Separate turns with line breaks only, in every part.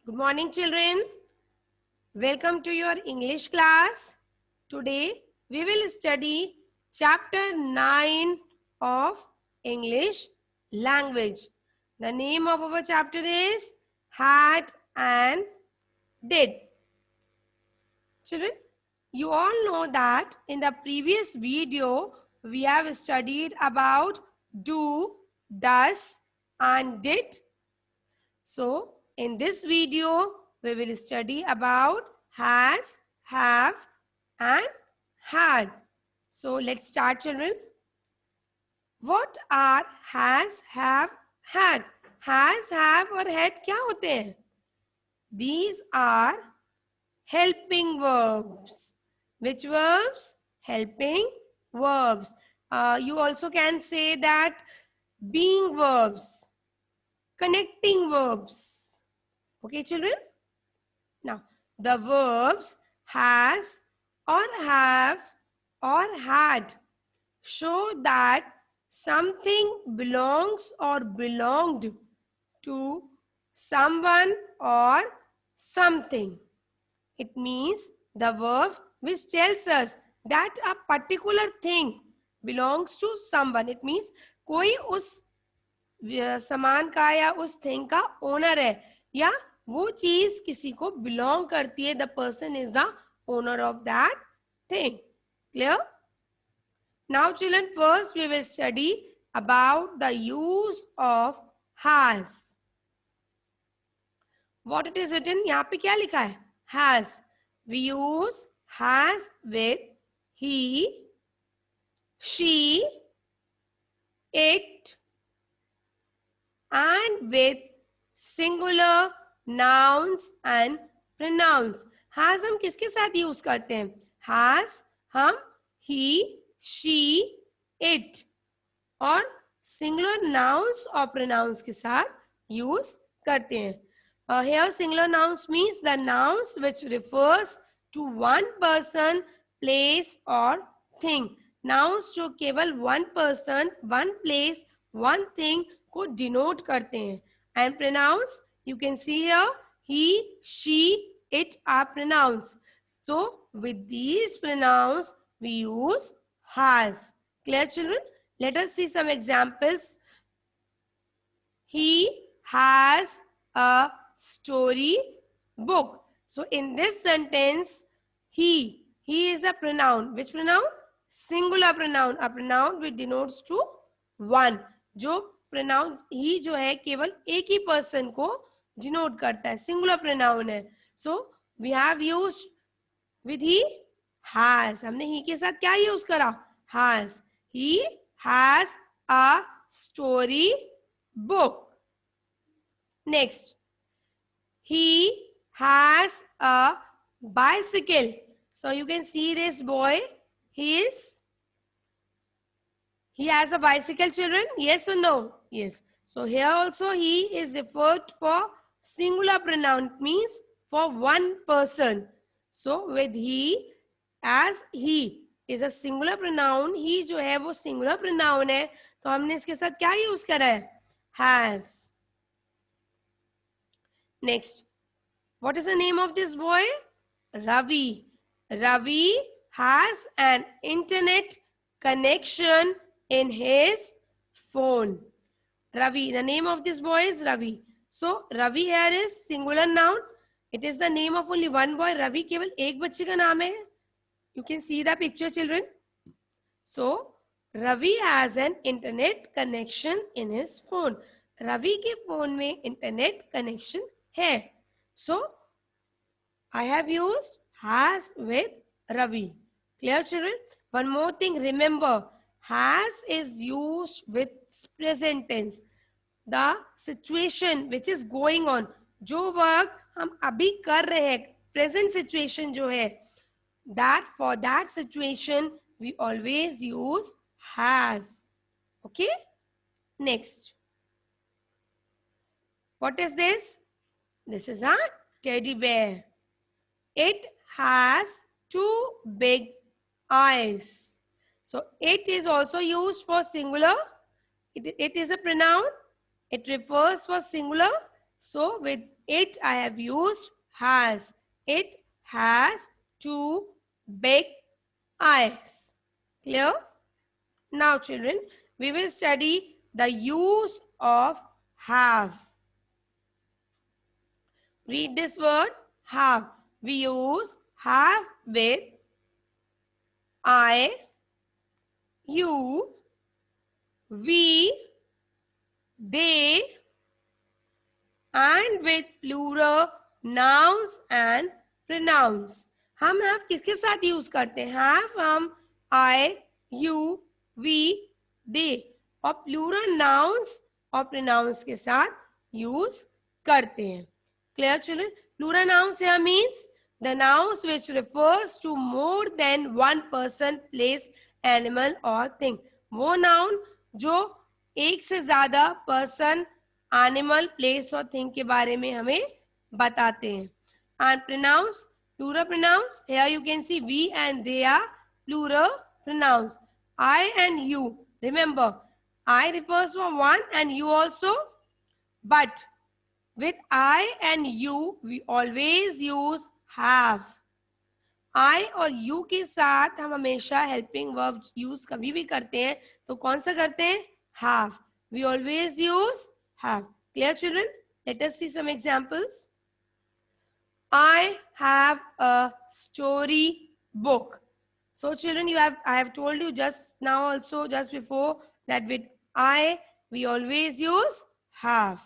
Good morning, children. Welcome to your English class. Today we will study chapter 9 of English language. The name of our chapter is Had and Did. Children, you all know that in the previous video we have studied about do, does and did. So, in this video, we will study about has, have and had. So, let's start, children. What are has, have, had? Has, have और had क्या होते हैं? These are helping verbs. Which verbs? Helping verbs. You also can say that being verbs, connecting verbs. Okay, children? Now, the verbs has or have or had show that something belongs or belonged to someone or something. It means the verb which tells us that a particular thing belongs to someone. It means कोई उस सामान का या उस thing का owner है या वो चीज किसी को बिलोंग करती है. The person is the owner of that thing. Clear? Now children, first we will study about the use of has. What it is written? यहाँ पे क्या लिखा है? Has. We use has with he, she, it and with singular nouns and pronouns. has हम किसके साथ use करते हैं? has हम he, she, it और singular nouns और pronouns के साथ यूज करते हैं. Here singular nouns means the nouns which refers to one person, place or thing. Nouns जो केवल one person, one place, one thing को डिनोट करते हैं. And pronouns you can see here he, she, it are pronouns. So with these pronouns we use has. Clear children? Let us see some examples. He has a story book. So in this sentence he is a pronoun. Which pronoun? Singular pronoun. A pronoun which denotes to one. जो pronoun ही जो है केवल एक ही person को denote करता है, singular pronoun है. So we have used with he has. हमने ही के साथ क्या यूज करा? Has. He has a story book. Next, he has a bicycle. So you can see this boy. He has a bicycle, children. Yes or no? Yes. So here also he is referred for singular pronoun. It means for one person. So with he, as he is a singular pronoun, he जो है वो singular pronoun है, तो हमने इसके साथ क्या use करा है? Has. Next, what is the name of this boy? Ravi. Ravi has an internet connection in his phone. Ravi, the name of this boy is Ravi. So Ravi here is singular noun. It is the name of only one boy. Ravi केवल एक बच्चे का नाम है. You can see the picture, children. So Ravi has an internet connection in his phone. Ravi के phone में internet connection है. So I have used has with Ravi. Clear, children? One more thing, remember, has is used with present tense. The situation which is going on, जो work हम अभी कर रहे हैं, present situation जो है, that for that situation we always use has. Okay? Next. What is this? This is a teddy bear. It has two big eyes. So it is also used for singular. It is a pronoun. It refers for singular. So with it I have used has. It has two big eyes. Clear? Now children, we will study the use of have. Read this word, have. We use have with I, you, we, they, and with plural nouns and pronouns. हम have किसके साथ use करते हैं? have हम I, you, we, they और plural nouns और pronouns के साथ यूज करते हैं. Clear children? Plural nouns here means the nouns which refers to more than one person, place, animal or thing. वो noun जो एक से ज्यादा person, animal, place और thing के बारे में हमें बताते हैं. And pronouns, plural pronouns, here you can see we and they are plural pronouns. I and you, remember, I refers to one and you also, but with I and you, we always use have. I और you के साथ हम हमेशा helping verb use कभी भी करते हैं तो कौन सा करते हैं? Have. We always use have. Clear children? Let us see some examples. I have a story book. So children, I have told you just now also, just before, that with I, we always use have.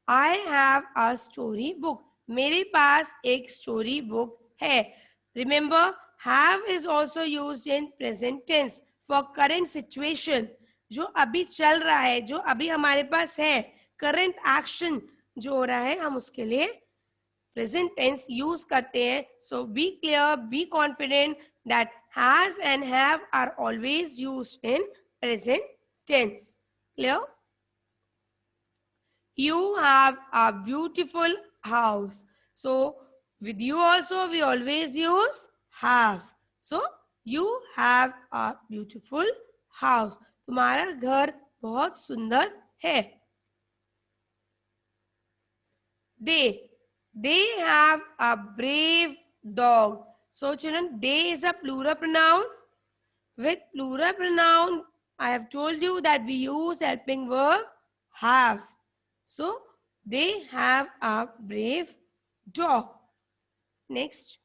I have a story book. मेरे पास एक story book है. Remember, have is also used in present tense for current situation. जो अभी चल रहा है, जो अभी हमारे पास है, current action जो हो रहा है, हम उसके लिए present tense use करते हैं. So be clear, be confident that has and have are always used in present tense. Clear? You have a beautiful house. So with you also we always use have. So you have a beautiful house. तुम्हारा घर बहुत सुंदर है. They have a brave dog. So children, they is a plural pronoun. With plural pronoun, I have told you that we use helping verb have. So they have a brave dog. Next,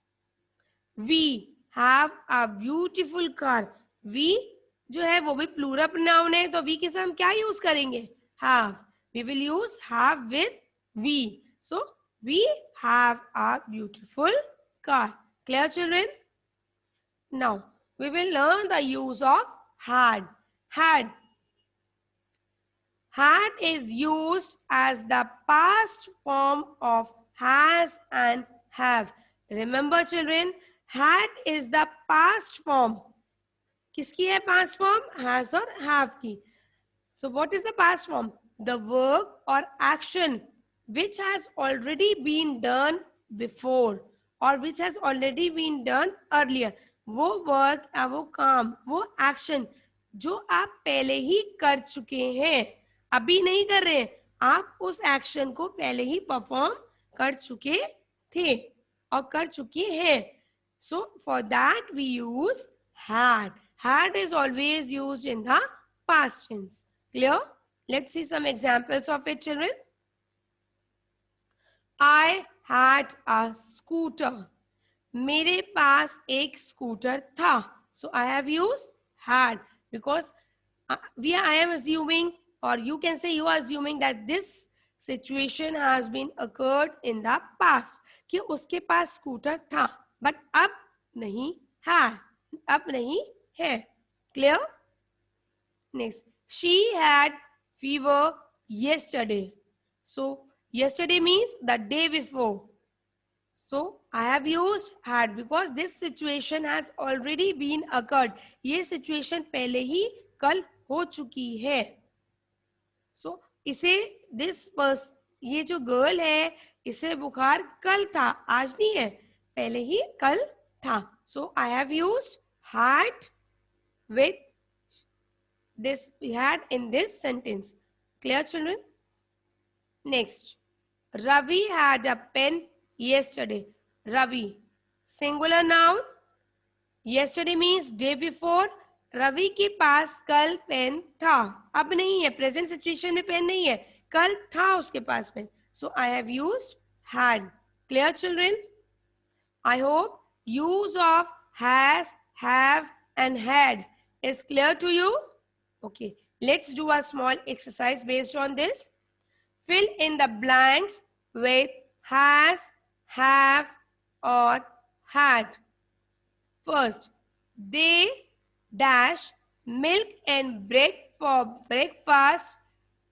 we have a beautiful car. We जो है वो भी plural pronoun है तो we के साथ हम क्या use करेंगे? Have. We will use have with we. So we have a beautiful car. Clear children? Now we will learn the use of had. Had is used as the past form of has and have. Remember children, had is the past form. किसकी है past form? Has और have की. So what is the past form? The work or action which has already been done before or which has already been done earlier. वो work या वो काम, वो action जो आप पहले ही कर चुके हैं, अभी नहीं कर रहे हैं, आप उस एक्शन को पहले ही परफॉर्म कर चुके थे और कर चुके हैं. So for that we use had. Had is always used in the past tense. Clear? Let's see some examples of it, children. I had a scooter. मेरे पास एक स्कूटर था. So I have used had because I am assuming, or you can say you are assuming that this situation has been occurred in the past. कि उसके पास scooter था, but अब नहीं है, अब नहीं है. Clear? Next, she had fever yesterday. So yesterday means the day before. So I have used had because this situation has already been occurred. ये situation पहले ही कल हो चुकी है. So इसे ये जो गर्ल है इसे बुखार कल था, आज नहीं है, पहले ही कल था. So I have used had with this we had in this sentence. Clear children? Next, Ravi had a pen yesterday. Ravi. Singular noun. Yesterday means day before. Ravi के पास कल पेन था. अब नहीं है, प्रेजेंट सिचुएशन में पेन नहीं है, कल था उसके पास pen. So I have used had. Clear, children? I hope use of has, have and had is clear to you. Okay, let's do a small exercise based on this. Fill in the blanks with has, have or had. First, they dash milk and bread for breakfast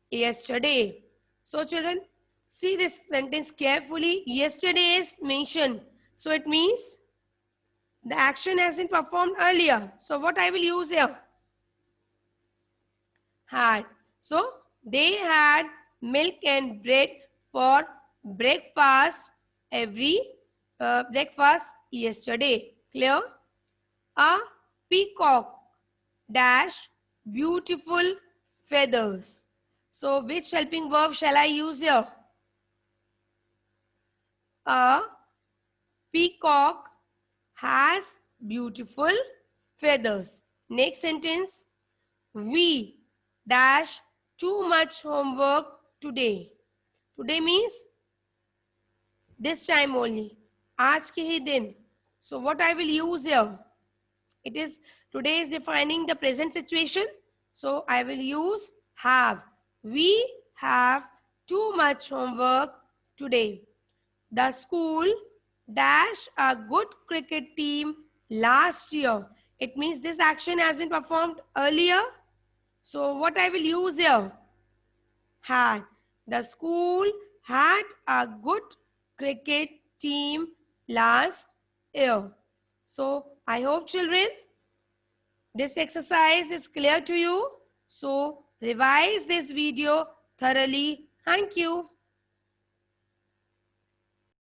yesterday. So children, see this sentence carefully. Yesterday is mentioned. So it means the action has been performed earlier. So what I will use here? Had. So they had milk and bread for breakfast breakfast yesterday. Clear? A peacock dash beautiful feathers. So which helping verb shall I use here? A peacock has beautiful feathers. Next sentence. We dash too much homework today. Today means this time only. आज के ही दिन. So what I will use here? It is today is defining the present situation. So I will use have. We have too much homework today. The school dash a good cricket team last year. It means this action has been performed earlier. So what I will use here? Had. The school had a good cricket team last year. So I hope children this exercise is clear to you. So revise this video thoroughly. Thank you.